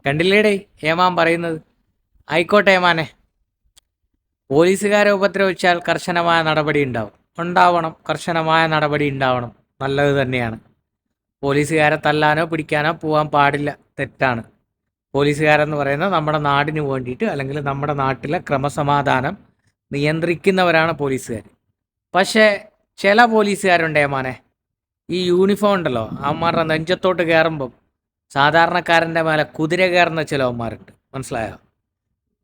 കണ്ടില്ലേടേ ഏമാൻ പറയുന്നത്? ആയിക്കോട്ടെ ഏമാനെ, പോലീസുകാരെ ഉപദ്രവിച്ചാൽ കർശനമായ നടപടി ഉണ്ടാവണം, കർശനമായ നടപടി ഉണ്ടാവണം. നല്ലത് തന്നെയാണ്. പോലീസുകാരെ തല്ലാനോ പിടിക്കാനോ പോകാൻ പാടില്ല, തെറ്റാണ്. പോലീസുകാരെന്ന് പറയുന്നത് നമ്മുടെ നാടിന് വേണ്ടിയിട്ട്, അല്ലെങ്കിൽ നമ്മുടെ നാട്ടിലെ ക്രമസമാധാനം നിയന്ത്രിക്കുന്നവരാണ് പോലീസുകാർ. പക്ഷേ ചില പോലീസുകാരുണ്ട് ഏമാനെ, ഈ യൂണിഫോം ഉണ്ടല്ലോ, അവന്മാരുടെ നെഞ്ചത്തോട്ട് കയറുമ്പം സാധാരണക്കാരൻ്റെ മേലെ കുതിര കയറുന്ന ചിലവന്മാരുണ്ട്. മനസ്സിലായോ?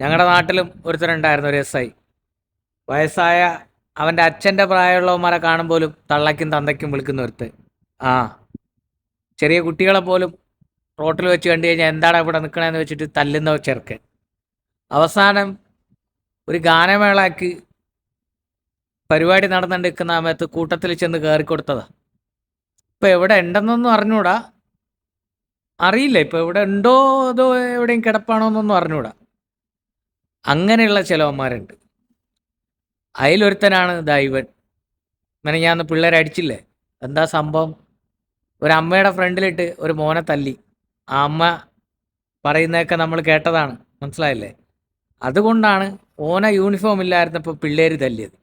ഞങ്ങളുടെ നാട്ടിലും ഒരുത്തരുണ്ടായിരുന്നു, ഒരു SI. വയസ്സായ അവൻ്റെ അച്ഛൻ്റെ പ്രായമുള്ളവന്മാരെ കാണുമ്പോലും തള്ളയ്ക്കും തന്തയ്ക്കും വിളിക്കുന്ന ഒരുത്ത്. ആ ചെറിയ കുട്ടികളെ പോലും റോട്ടിൽ വെച്ച് കണ്ടു കഴിഞ്ഞാൽ എന്താണ് ഇവിടെ നിൽക്കണമെന്ന് വെച്ചിട്ട് തല്ലുന്ന ചെറുക്കൻ. അവസാനം ഒരു ഗാനമേളയ്ക്ക് പരിപാടി നടന്നുകൊണ്ടിരിക്കുന്ന സമയത്ത് കൂട്ടത്തിൽ ചെന്ന് കയറിക്കൊടുത്തതാ. ഇപ്പം എവിടെ ഉണ്ടെന്നൊന്നും അറിഞ്ഞൂടാ, അറിയില്ല ഇപ്പം എവിടെ ഉണ്ടോ അതോ എവിടെയും കിടപ്പാണോ എന്നൊന്നും അറിഞ്ഞൂടാ. അങ്ങനെയുള്ള ചിലവന്മാരുണ്ട്. അതിലൊരുത്തനാണ് ദൈവൻ. ഇങ്ങനെ ഞാൻ പിള്ളേരെ അടിച്ചില്ലേ, എന്താ സംഭവം? ഒരമ്മയുടെ ഫ്രണ്ടിലിട്ട് ഒരു മോനെ തല്ലി. ആ അമ്മ പറയുന്നതൊക്കെ നമ്മൾ കേട്ടതാണ്, മനസ്സിലായില്ലേ? അതുകൊണ്ടാണ് ഓന യൂണിഫോം ഇല്ലായിരുന്നപ്പോൾ പിള്ളേർ തല്ലിയത്.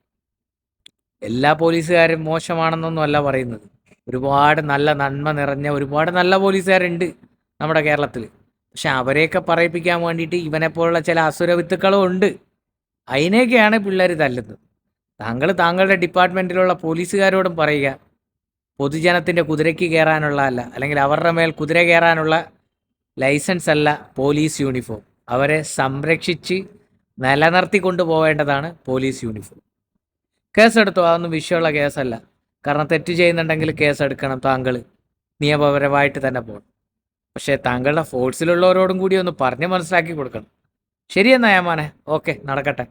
എല്ലാ പോലീസുകാരും മോശമാണെന്നൊന്നും അല്ല പറയുന്നത്. ഒരുപാട് നല്ല നന്മ നിറഞ്ഞ ഒരുപാട് നല്ല പോലീസുകാരുണ്ട് നമ്മുടെ കേരളത്തിൽ. പക്ഷെ അവരെയൊക്കെ പറയിപ്പിക്കാൻ വേണ്ടിയിട്ട് ഇവനെപ്പോലുള്ള ചില അസുരവിത്തുക്കളും ഉണ്ട്. അതിനെയൊക്കെയാണ് പിള്ളേർ തല്ലുന്നത്. താങ്കളുടെ ഡിപ്പാർട്ട്മെൻറ്റിലുള്ള പോലീസുകാരോടും പറയുക, പൊതുജനത്തിൻ്റെ കുതിരയ്ക്ക് കയറാനുള്ള അല്ലെങ്കിൽ അവരുടെ മേൽ കുതിര കയറാനുള്ള ലൈസൻസ് അല്ല പോലീസ് യൂണിഫോം. അവരെ സംരക്ഷിച്ച് നിലനിർത്തി കൊണ്ടുപോവേണ്ടതാണ് പോലീസ് യൂണിഫോം. കേസെടുത്തോ, അതൊന്നും വിഷയമുള്ള കേസല്ല. കാരണം തെറ്റ് ചെയ്യുന്നുണ്ടെങ്കിൽ കേസെടുക്കണം, താങ്കൾ നിയമപരമായിട്ട് തന്നെ പോകണം. പക്ഷേ താങ്കളുടെ ഫോഴ്സിലുള്ളവരോടും കൂടി ഒന്ന് പറഞ്ഞ് മനസ്സിലാക്കി കൊടുക്കണം. ശരിയെന്നാ ഏമാനെ, ഓക്കെ, നടക്കട്ടെ.